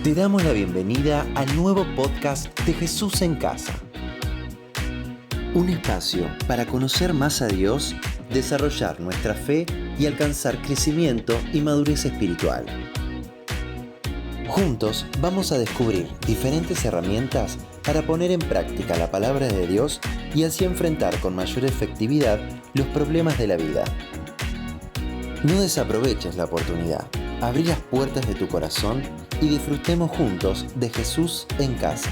Te damos la bienvenida al nuevo podcast de Jesús en Casa. Un espacio para conocer más a Dios, desarrollar nuestra fe y alcanzar crecimiento y madurez espiritual. Juntos vamos a descubrir diferentes herramientas para poner en práctica la palabra de Dios y así enfrentar con mayor efectividad los problemas de la vida. No desaproveches la oportunidad. Abrí las puertas de tu corazón y disfrutemos juntos de Jesús en Casa.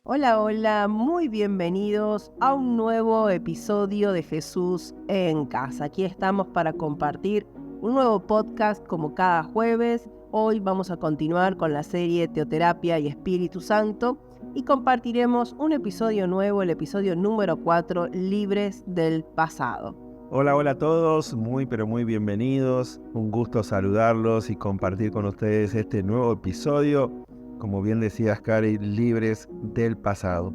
Hola, muy bienvenidos a un nuevo episodio de Jesús en Casa. Aquí estamos para compartir un nuevo podcast como cada jueves. Hoy vamos a continuar con la serie Teoterapia y Espíritu Santo y compartiremos un episodio nuevo, el episodio número 4, Libres del Pasado. Hola a todos, muy bienvenidos. Un gusto saludarlos y compartir con ustedes este nuevo episodio. Como bien decías, Cari, libres del pasado.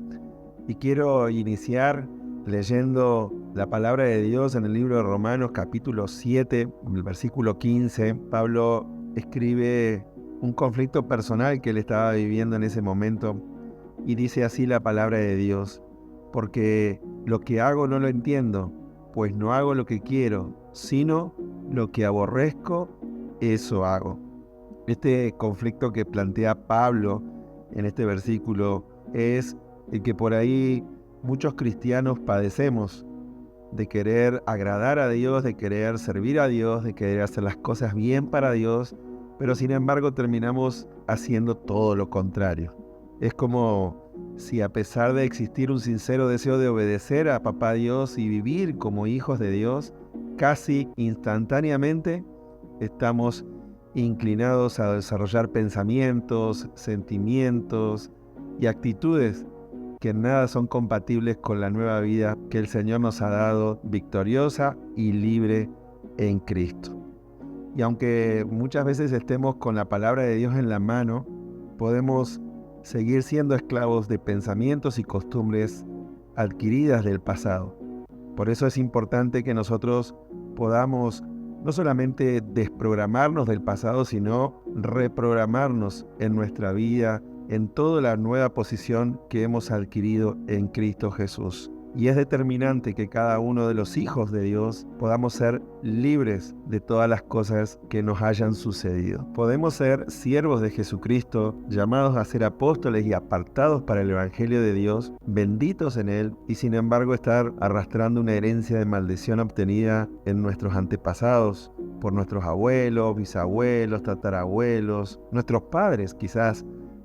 Y quiero iniciar leyendo la palabra de Dios en el libro de Romanos, capítulo 7, el versículo 15. Pablo escribe un conflicto personal que él estaba viviendo en ese momento. Y dice así la palabra de Dios: porque lo que hago no lo entiendo, pues no hago lo que quiero, sino lo que aborrezco, eso hago. Este conflicto que plantea Pablo en este versículo es el que por ahí muchos cristianos padecemos, de querer agradar a Dios, de querer servir a Dios, de querer hacer las cosas bien para Dios, pero sin embargo terminamos haciendo todo lo contrario. Es como si, a pesar de existir un sincero deseo de obedecer a Papá Dios y vivir como hijos de Dios, casi instantáneamente estamos inclinados a desarrollar pensamientos, sentimientos y actitudes que en nada son compatibles con la nueva vida que el Señor nos ha dado, victoriosa y libre en Cristo. Y aunque muchas veces estemos con la palabra de Dios en la mano, podemos seguir siendo esclavos de pensamientos y costumbres adquiridas del pasado. Por eso es importante que nosotros podamos no solamente desprogramarnos del pasado, sino reprogramarnos en nuestra vida, en toda la nueva posición que hemos adquirido en Cristo Jesús. Y es determinante que cada uno de los hijos de Dios podamos ser libres de todas las cosas que nos hayan sucedido. Podemos ser siervos de Jesucristo, llamados a ser apóstoles y apartados para el Evangelio de Dios, benditos en Él, y sin embargo estar arrastrando una herencia de maldición obtenida en nuestros antepasados, por nuestros abuelos, bisabuelos, tatarabuelos, nuestros padres quizás,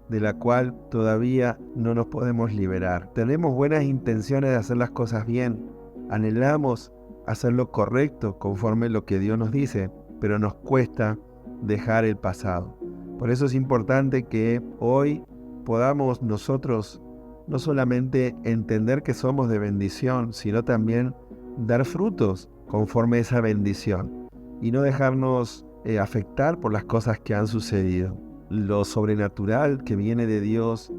de la cual todavía no nos podemos liberar. Tenemos buenas intenciones de hacer las cosas bien, anhelamos hacer lo correcto conforme lo que Dios nos dice, pero nos cuesta dejar el pasado. Por eso es importante que hoy podamos nosotros no solamente entender que somos de bendición, sino también dar frutos conforme a esa bendición y no dejarnos afectar por las cosas que han sucedido. Lo sobrenatural que viene de Dios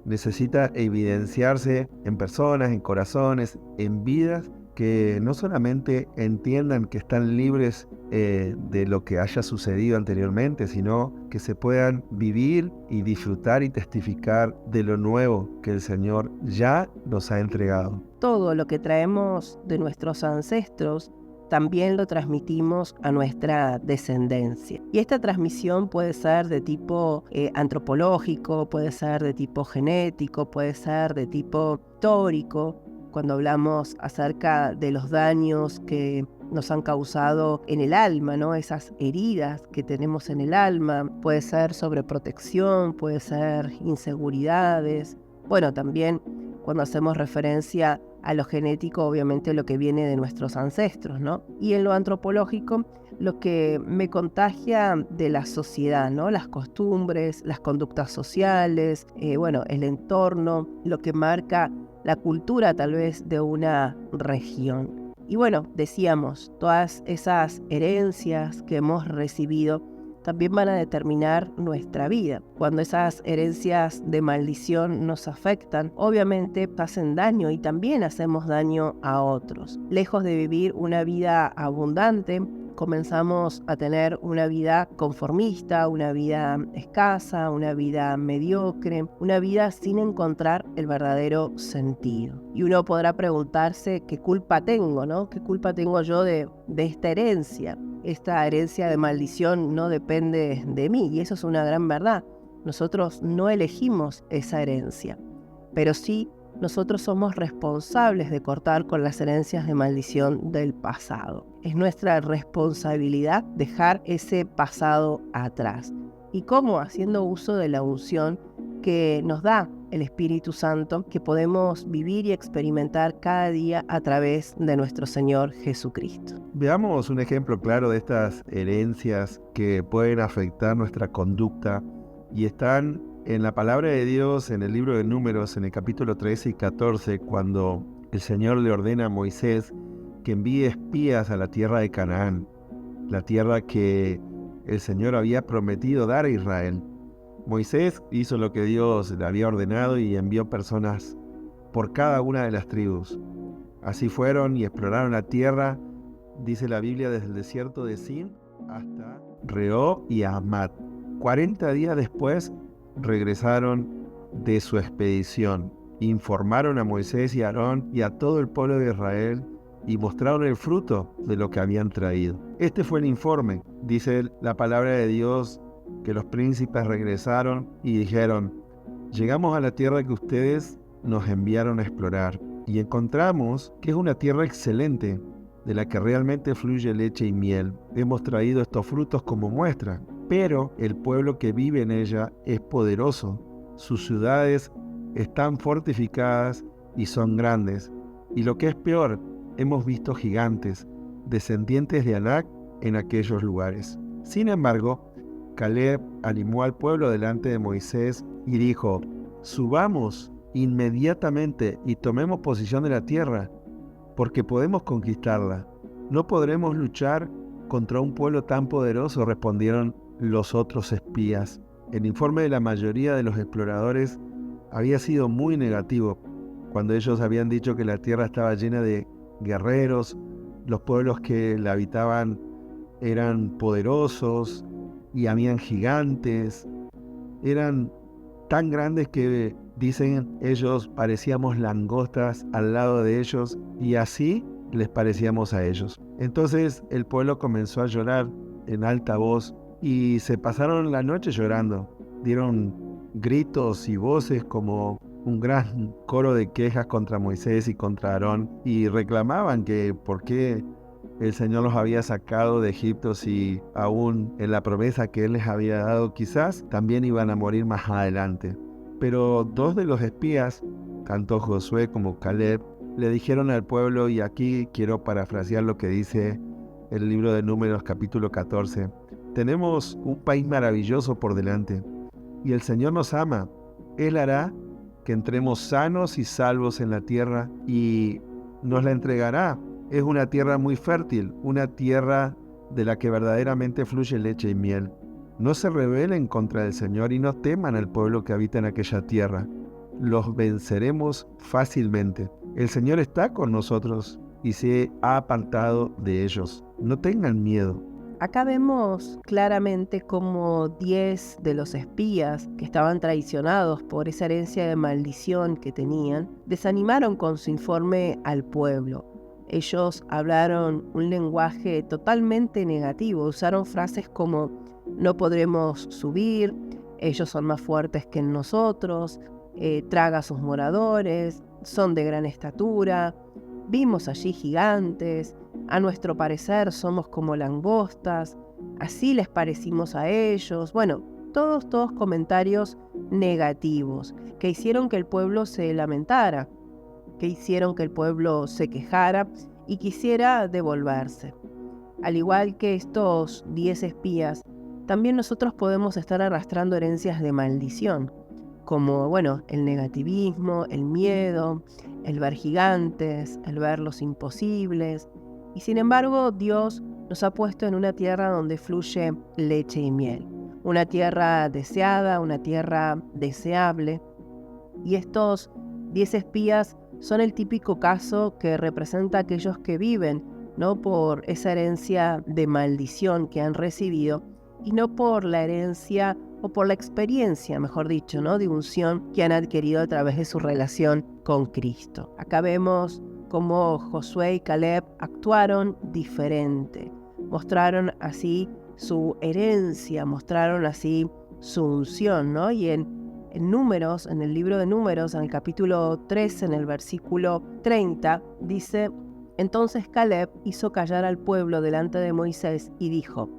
necesita evidenciarse en personas, en corazones, en vidas que no solamente entiendan que están libres de lo que haya sucedido anteriormente, sino que se puedan vivir y disfrutar y testificar de lo nuevo que el Señor ya nos ha entregado. Todo lo que traemos de nuestros ancestros también lo transmitimos a nuestra descendencia. Y esta transmisión puede ser de tipo antropológico, puede ser de tipo genético, puede ser de tipo histórico. Cuando hablamos acerca de los daños que nos han causado en el alma, ¿no? Esas heridas que tenemos en el alma, puede ser sobreprotección, puede ser inseguridades. Bueno, también cuando hacemos referencia a lo genético, obviamente lo que viene de nuestros ancestros, ¿no? Y en lo antropológico, lo que me contagia de la sociedad, ¿no? Las costumbres, las conductas sociales, el entorno, lo que marca la cultura tal vez de una región. Y bueno, decíamos, todas esas herencias que hemos recibido también van a determinar nuestra vida. Cuando esas herencias de maldición nos afectan, obviamente hacen daño y también hacemos daño a otros. Lejos de vivir una vida abundante, comenzamos a tener una vida conformista, una vida escasa, una vida mediocre, una vida sin encontrar el verdadero sentido. Y uno podrá preguntarse qué culpa tengo, ¿no? ¿Qué culpa tengo yo de esta herencia? Esta herencia de maldición no depende de mí, y eso es una gran verdad. Nosotros no elegimos esa herencia, pero sí nosotros somos responsables de cortar con las herencias de maldición del pasado. Es nuestra responsabilidad dejar ese pasado atrás. ¿Y cómo? Haciendo uso de la unción que nos da el Espíritu Santo, que podemos vivir y experimentar cada día a través de nuestro Señor Jesucristo. Veamos un ejemplo claro de estas herencias que pueden afectar nuestra conducta y están en la palabra de Dios, en el libro de Números, en el capítulo 13 y 14, cuando el Señor le ordena a Moisés que envíe espías a la tierra de Canaán, la tierra que el Señor había prometido dar a Israel. Moisés hizo lo que Dios le había ordenado y envió personas por cada una de las tribus. Así fueron y exploraron la tierra, dice la Biblia, desde el desierto de Sin hasta Rehob y Hamat. 40 días después regresaron de su expedición, informaron a Moisés y a Aarón y a todo el pueblo de Israel y mostraron el fruto de lo que habían traído. Este fue el informe. Dice la palabra de Dios que los príncipes regresaron y dijeron: llegamos a la tierra que ustedes nos enviaron a explorar y encontramos que es una tierra excelente, de la que realmente fluye leche y miel. Hemos traído estos frutos como muestra, pero el pueblo que vive en ella es poderoso. Sus ciudades están fortificadas y son grandes. Y lo que es peor, hemos visto gigantes, descendientes de Anac, en aquellos lugares. Sin embargo, Caleb animó al pueblo delante de Moisés y dijo: subamos inmediatamente y tomemos posesión de la tierra, porque podemos conquistarla. No podremos luchar contra un pueblo tan poderoso, respondieron los otros espías. El informe de la mayoría de los exploradores había sido muy negativo, cuando ellos habían dicho que la tierra estaba llena de guerreros, los pueblos que la habitaban eran poderosos y habían gigantes, eran tan grandes que, dicen ellos, parecíamos langostas al lado de ellos y así les parecíamos a ellos. Entonces el pueblo comenzó a llorar en alta voz y se pasaron la noche llorando. Dieron gritos y voces como un gran coro de quejas contra Moisés y contra Aarón y reclamaban que por qué el Señor los había sacado de Egipto si aún en la promesa que Él les había dado quizás también iban a morir más adelante. Pero dos de los espías, tanto Josué como Caleb, le dijeron al pueblo, y aquí quiero parafrasear lo que dice el libro de Números capítulo 14, tenemos un país maravilloso por delante y el Señor nos ama. Él hará que entremos sanos y salvos en la tierra y nos la entregará. Es una tierra muy fértil, una tierra de la que verdaderamente fluye leche y miel. No se rebelen contra el Señor y no teman al pueblo que habita en aquella tierra. Los venceremos fácilmente. El Señor está con nosotros y se ha apartado de ellos. No tengan miedo. Acá vemos claramente cómo 10 de los espías que estaban traicionados por esa herencia de maldición que tenían, desanimaron con su informe al pueblo. Ellos hablaron un lenguaje totalmente negativo, usaron frases como no podremos subir, ellos son más fuertes que nosotros, traga a sus moradores, son de gran estatura, vimos allí gigantes, a nuestro parecer somos como langostas, así les parecimos a ellos. Bueno, todos comentarios negativos que hicieron que el pueblo se lamentara, que hicieron que el pueblo se quejara y quisiera devolverse. Al igual que estos 10 espías, también nosotros podemos estar arrastrando herencias de maldición, como, el negativismo, el miedo, el ver gigantes, el ver los imposibles. Y sin embargo, Dios nos ha puesto en una tierra donde fluye leche y miel, una tierra deseada, una tierra deseable. Y estos 10 espías son el típico caso que representa a aquellos que viven no por esa herencia de maldición que han recibido, y no por la herencia o por la experiencia, mejor dicho, ¿no?, de unción que han adquirido a través de su relación con Cristo. Acá vemos cómo Josué y Caleb actuaron diferente, mostraron así su herencia, mostraron así su unción, ¿no? Y en Números, en el libro de Números, en el capítulo 13, en el versículo 30, dice: entonces Caleb hizo callar al pueblo delante de Moisés y dijo: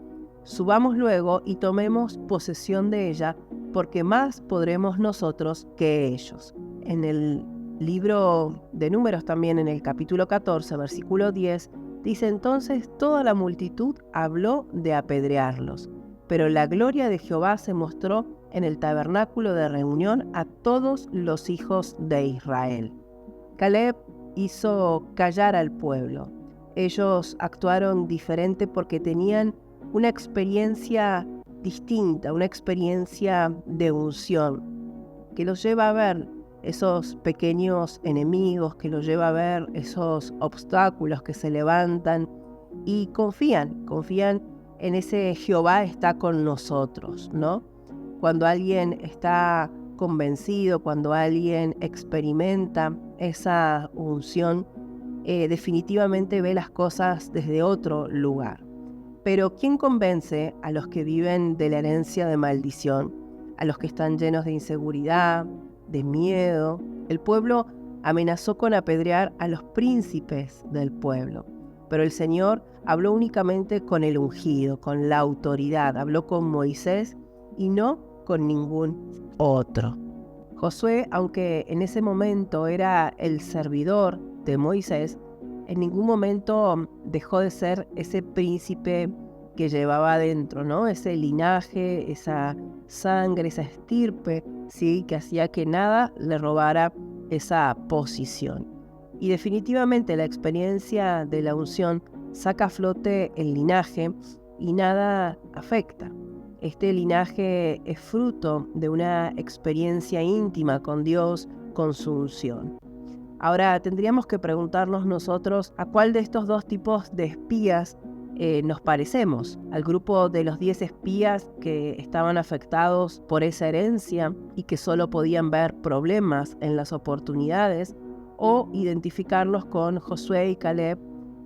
subamos luego y tomemos posesión de ella, porque más podremos nosotros que ellos. En el libro de Números también, en el capítulo 14, versículo 10, dice: entonces toda la multitud habló de apedrearlos, pero la gloria de Jehová se mostró en el tabernáculo de reunión a todos los hijos de Israel. Caleb hizo callar al pueblo. Ellos actuaron diferente porque tenían una experiencia distinta, una experiencia de unción, que los lleva a ver esos pequeños enemigos, que los lleva a ver esos obstáculos que se levantan y confían en ese Jehová está con nosotros, ¿no? Cuando alguien está convencido, cuando alguien experimenta esa unción, definitivamente ve las cosas desde otro lugar. Pero ¿quién convence a los que viven de la herencia de maldición? A los que están llenos de inseguridad, de miedo. El pueblo amenazó con apedrear a los príncipes del pueblo, pero el Señor habló únicamente con el ungido, con la autoridad. Habló con Moisés y no con ningún otro. Josué, aunque en ese momento era el servidor de Moisés, en ningún momento dejó de ser ese príncipe que llevaba adentro, ¿no? Ese linaje, esa sangre, esa estirpe, ¿sí?, que hacía que nada le robara esa posición. Y definitivamente la experiencia de la unción saca a flote el linaje y nada afecta. Este linaje es fruto de una experiencia íntima con Dios, con su unción. Ahora tendríamos que preguntarnos nosotros a cuál de estos dos tipos de espías nos parecemos: al grupo de los 10 espías que estaban afectados por esa herencia y que solo podían ver problemas en las oportunidades, o identificarlos con Josué y Caleb,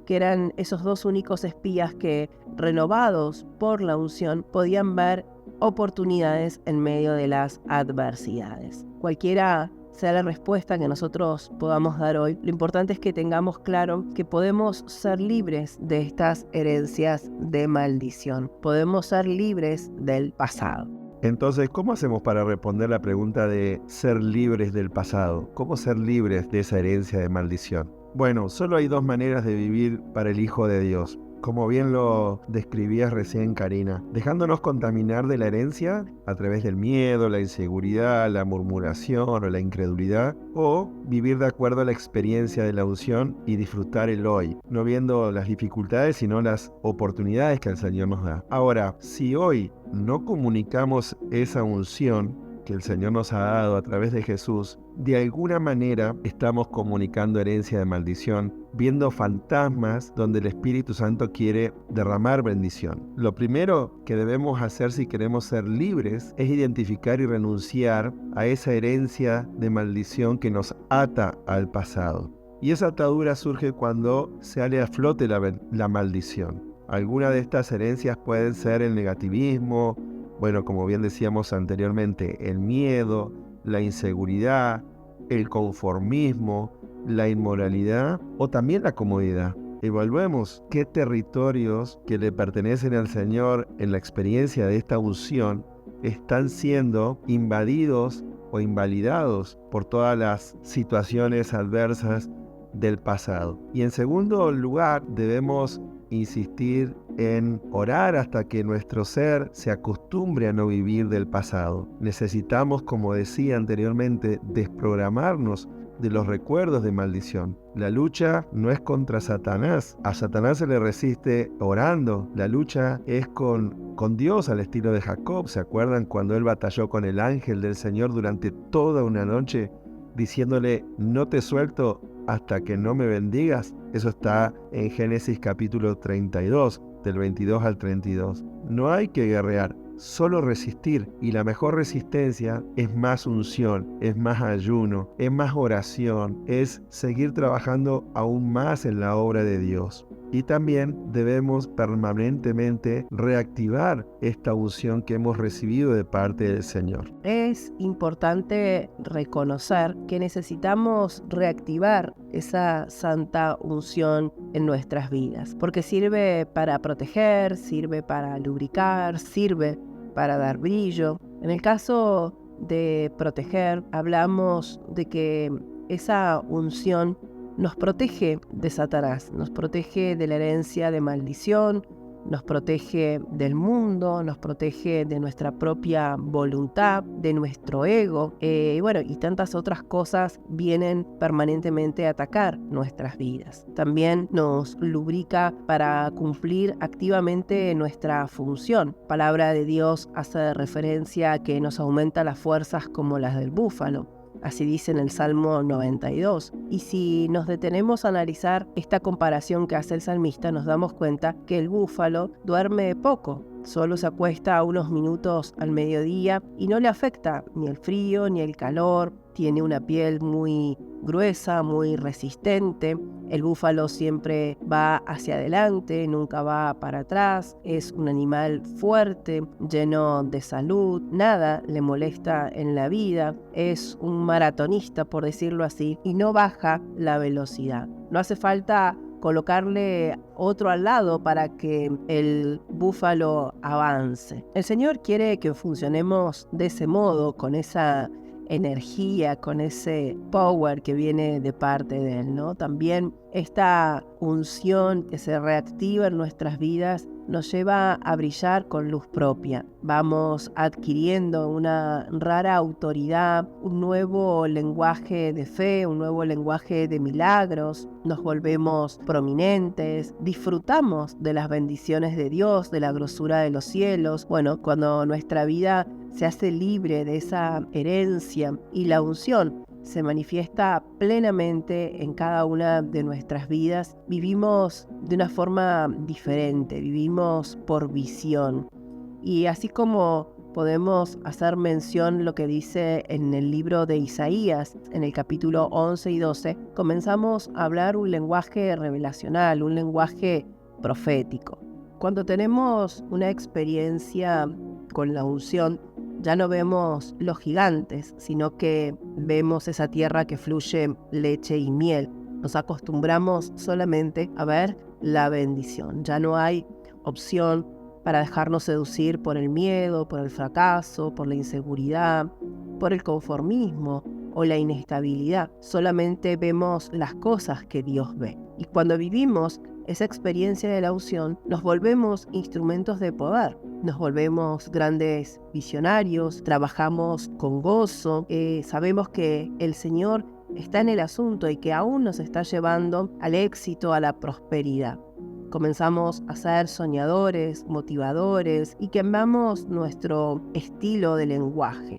que eran esos dos únicos espías que, renovados por la unción, podían ver oportunidades en medio de las adversidades. Cualquiera sea la respuesta que nosotros podamos dar hoy, lo importante es que tengamos claro que podemos ser libres de estas herencias de maldición. Podemos ser libres del pasado. Entonces, ¿cómo hacemos para responder la pregunta de ser libres del pasado? ¿Cómo ser libres de esa herencia de maldición? Bueno, solo hay dos maneras de vivir para el Hijo de Dios. Como bien lo describías recién, Karina, dejándonos contaminar de la herencia a través del miedo, la inseguridad, la murmuración o la incredulidad, o vivir de acuerdo a la experiencia de la unción y disfrutar el hoy, no viendo las dificultades sino las oportunidades que el Señor nos da. Ahora, si hoy no comunicamos esa unción que el Señor nos ha dado a través de Jesús, de alguna manera estamos comunicando herencia de maldición, viendo fantasmas donde el Espíritu Santo quiere derramar bendición. Lo primero que debemos hacer si queremos ser libres es identificar y renunciar a esa herencia de maldición que nos ata al pasado. Y esa atadura surge cuando sale a flote la maldición. Algunas de estas herencias pueden ser el negativismo, bueno, como bien decíamos anteriormente, el miedo, la inseguridad, el conformismo, la inmoralidad o también la comodidad. Evaluemos qué territorios que le pertenecen al Señor en la experiencia de esta unción están siendo invadidos o invalidados por todas las situaciones adversas del pasado. Y en segundo lugar, debemos insistir en orar hasta que nuestro ser se acostumbre a no vivir del pasado. Necesitamos, como decía anteriormente, desprogramarnos de los recuerdos de maldición. La lucha no es contra Satanás. A Satanás se le resiste orando. La lucha es con Dios, al estilo de Jacob. ¿Se acuerdan cuando él batalló con el ángel del Señor durante toda una noche, diciéndole: no te suelto hasta que no me bendigas. Eso está en Génesis capítulo 32, del 22 al 32. No hay que guerrear, solo resistir. Y la mejor resistencia es más unción, es más ayuno, es más oración, es seguir trabajando aún más en la obra de Dios. Y también debemos permanentemente reactivar esta unción que hemos recibido de parte del Señor. Es importante reconocer que necesitamos reactivar esa santa unción en nuestras vidas, porque sirve para proteger, sirve para lubricar, sirve para dar brillo. En el caso de proteger, hablamos de que esa unción nos protege de Satanás, nos protege de la herencia de maldición, nos protege del mundo, nos protege de nuestra propia voluntad, de nuestro ego, y tantas otras cosas vienen permanentemente a atacar nuestras vidas. También nos lubrica para cumplir activamente nuestra función. Palabra de Dios hace referencia a que nos aumenta las fuerzas como las del búfalo. Así dice en el Salmo 92. Y si nos detenemos a analizar esta comparación que hace el salmista, nos damos cuenta que el búfalo duerme poco. Solo se acuesta unos minutos al mediodía y no le afecta ni el frío ni el calor. Tiene una piel muy gruesa, muy resistente. El búfalo siempre va hacia adelante, nunca va para atrás. Es un animal fuerte, lleno de salud. Nada le molesta en la vida. Es un maratonista, por decirlo así, y no baja la velocidad. No hace falta colocarle otro al lado para que el búfalo avance. El Señor quiere que funcionemos de ese modo, con esa energía, con ese power que viene de parte de Él, ¿no? También esta unción que se reactiva en nuestras vidas nos lleva a brillar con luz propia. Vamos adquiriendo una rara autoridad, un nuevo lenguaje de fe, un nuevo lenguaje de milagros. Nos volvemos prominentes, disfrutamos de las bendiciones de Dios, de la grosura de los cielos. Bueno, cuando nuestra vida se hace libre de esa herencia y la unción se manifiesta plenamente en cada una de nuestras vidas, vivimos de una forma diferente, vivimos por visión. Y así como podemos hacer mención lo que dice en el libro de Isaías, en el capítulo 11 y 12, comenzamos a hablar un lenguaje revelacional, un lenguaje profético. Cuando tenemos una experiencia con la unción, ya no vemos los gigantes, sino que vemos esa tierra que fluye leche y miel. Nos acostumbramos solamente a ver la bendición. Ya no hay opción para dejarnos seducir por el miedo, por el fracaso, por la inseguridad, por el conformismo o la inestabilidad. Solamente vemos las cosas que Dios ve. Y cuando vivimos esa experiencia de la unción, nos volvemos instrumentos de poder. Nos volvemos grandes visionarios, trabajamos con gozo, sabemos que el Señor está en el asunto y que aún nos está llevando al éxito, a la prosperidad. Comenzamos a ser soñadores, motivadores y cambiamos nuestro estilo de lenguaje.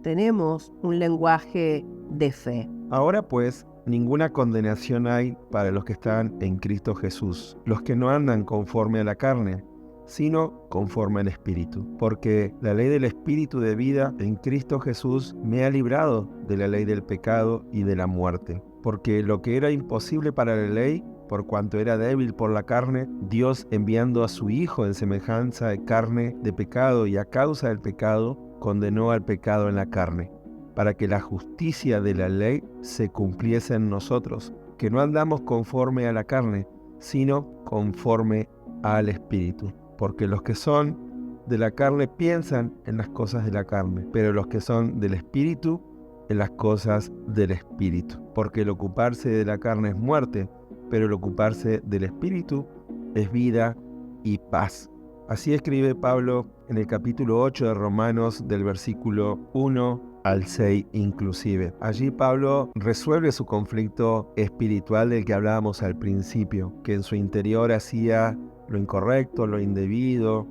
Tenemos un lenguaje de fe. Ahora pues, ninguna condenación hay para los que están en Cristo Jesús, los que no andan conforme a la carne, sino conforme al Espíritu. Porque la ley del Espíritu de vida en Cristo Jesús me ha librado de la ley del pecado y de la muerte. Porque lo que era imposible para la ley, por cuanto era débil por la carne, Dios, enviando a su Hijo en semejanza de carne de pecado y a causa del pecado, condenó al pecado en la carne, para que la justicia de la ley se cumpliese en nosotros, que no andamos conforme a la carne, sino conforme al Espíritu. Porque los que son de la carne piensan en las cosas de la carne, pero los que son del Espíritu, en las cosas del Espíritu. Porque el ocuparse de la carne es muerte, pero el ocuparse del Espíritu es vida y paz. Así escribe Pablo en el capítulo 8 de Romanos, del versículo 1 al 6 inclusive. Allí Pablo resuelve su conflicto espiritual del que hablábamos al principio, que en su interior hacía lo incorrecto, lo indebido,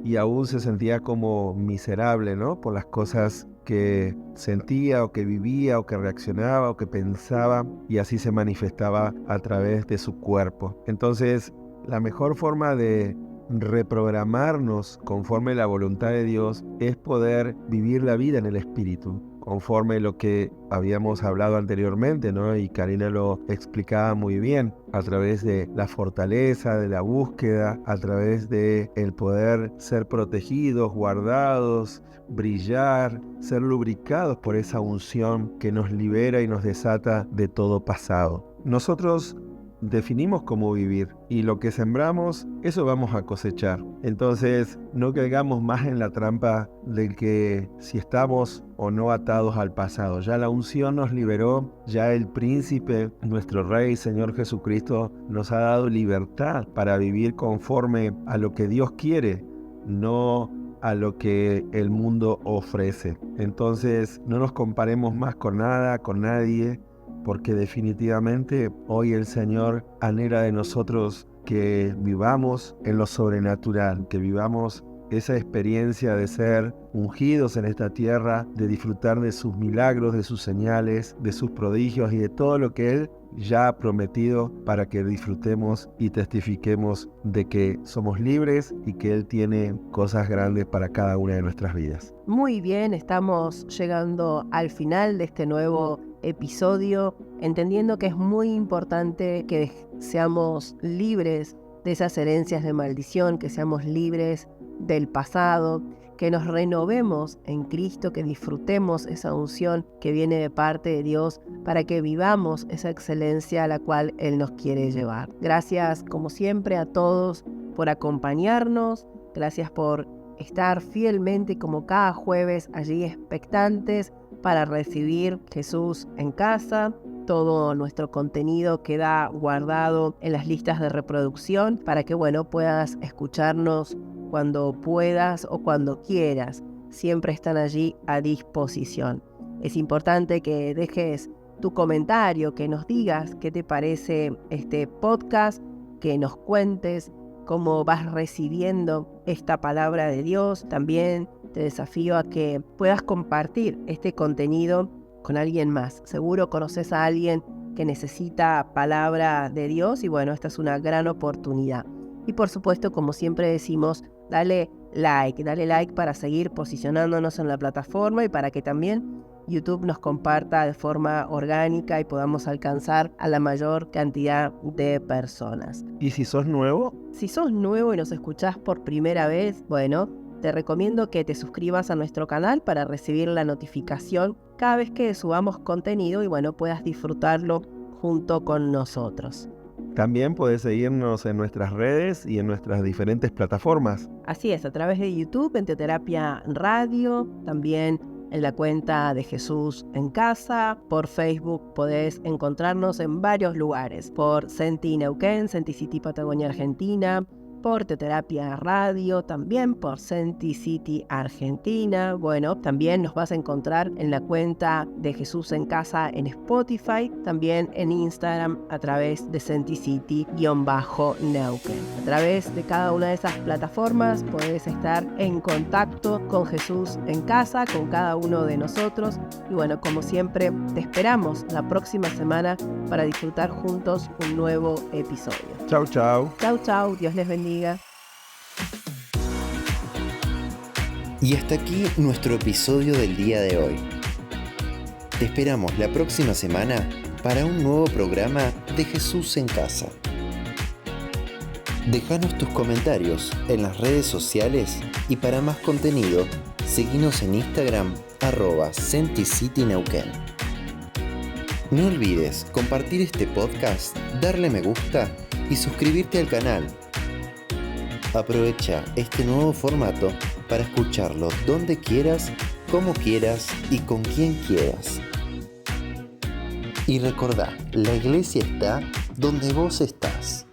y aún se sentía como miserable, ¿no?, por las cosas que sentía o que vivía o que reaccionaba o que pensaba, y así se manifestaba a través de su cuerpo. Entonces, la mejor forma de reprogramarnos conforme a la voluntad de Dios es poder vivir la vida en el Espíritu, conforme lo que habíamos hablado anteriormente, ¿no? Y Karina lo explicaba muy bien, a través de la fortaleza, de la búsqueda, a través de el poder ser protegidos, guardados, brillar, ser lubricados por esa unción que nos libera y nos desata de todo pasado. Nosotros definimos cómo vivir, y lo que sembramos, eso vamos a cosechar. Entonces, no caigamos más en la trampa de que si estamos o no atados al pasado. Ya la unción nos liberó, ya el príncipe, nuestro Rey, Señor Jesucristo, nos ha dado libertad para vivir conforme a lo que Dios quiere, no a lo que el mundo ofrece. Entonces, no nos comparemos más con nada, con nadie, porque definitivamente hoy el Señor anhela de nosotros que vivamos en lo sobrenatural, que vivamos esa experiencia de ser ungidos en esta tierra, de disfrutar de sus milagros, de sus señales, de sus prodigios y de todo lo que Él ya ha prometido, para que disfrutemos y testifiquemos de que somos libres y que Él tiene cosas grandes para cada una de nuestras vidas. Muy bien, estamos llegando al final de este nuevo episodio, entendiendo que es muy importante que seamos libres de esas herencias de maldición, que seamos libres del pasado, que nos renovemos en Cristo, que disfrutemos esa unción que viene de parte de Dios para que vivamos esa excelencia a la cual Él nos quiere llevar. Gracias, como siempre, a todos por acompañarnos. Gracias por estar fielmente, como cada jueves, allí expectantes para recibir Jesús en casa. Todo nuestro contenido queda guardado en las listas de reproducción para que, puedas escucharnos cuando puedas o cuando quieras. Siempre están allí a disposición. Es importante que dejes tu comentario, que nos digas qué te parece este podcast, que nos cuentes cómo vas recibiendo esta palabra de Dios. También te desafío a que puedas compartir este contenido con alguien más. Seguro conoces a alguien que necesita palabra de Dios y esta es una gran oportunidad. Y por supuesto, como siempre decimos, dale like para seguir posicionándonos en la plataforma y para que también YouTube nos comparta de forma orgánica y podamos alcanzar a la mayor cantidad de personas. ¿Y si sos nuevo? Si sos nuevo y nos escuchás por primera vez, te recomiendo que te suscribas a nuestro canal para recibir la notificación cada vez que subamos contenido y puedas disfrutarlo junto con nosotros. También puedes seguirnos en nuestras redes y en nuestras diferentes plataformas. Así es, a través de YouTube, en Teoterapia Radio, también en la cuenta de Jesús en Casa. Por Facebook podés encontrarnos en varios lugares, por Senti Neuquén, Senti City Patagonia Argentina, por Teoterapia Radio, también por Senti City Argentina. También nos vas a encontrar en la cuenta de Jesús en Casa en Spotify, también en Instagram a través de Senti City-Neuquén. A través de cada una de esas plataformas podés estar en contacto con Jesús en Casa, con cada uno de nosotros. Y como siempre, te esperamos la próxima semana para disfrutar juntos un nuevo episodio. Chau, chau. Chau, chau. Dios les bendiga. Y hasta aquí nuestro episodio del día de hoy. Te esperamos la próxima semana para un nuevo programa de Jesús en Casa. Déjanos tus comentarios en las redes sociales y para más contenido, seguinos en Instagram @SentiCityNeuquén. No olvides compartir este podcast, darle me gusta y suscribirte al canal. Aprovecha este nuevo formato para escucharlo donde quieras, como quieras y con quien quieras. Y recordá, la iglesia está donde vos estás.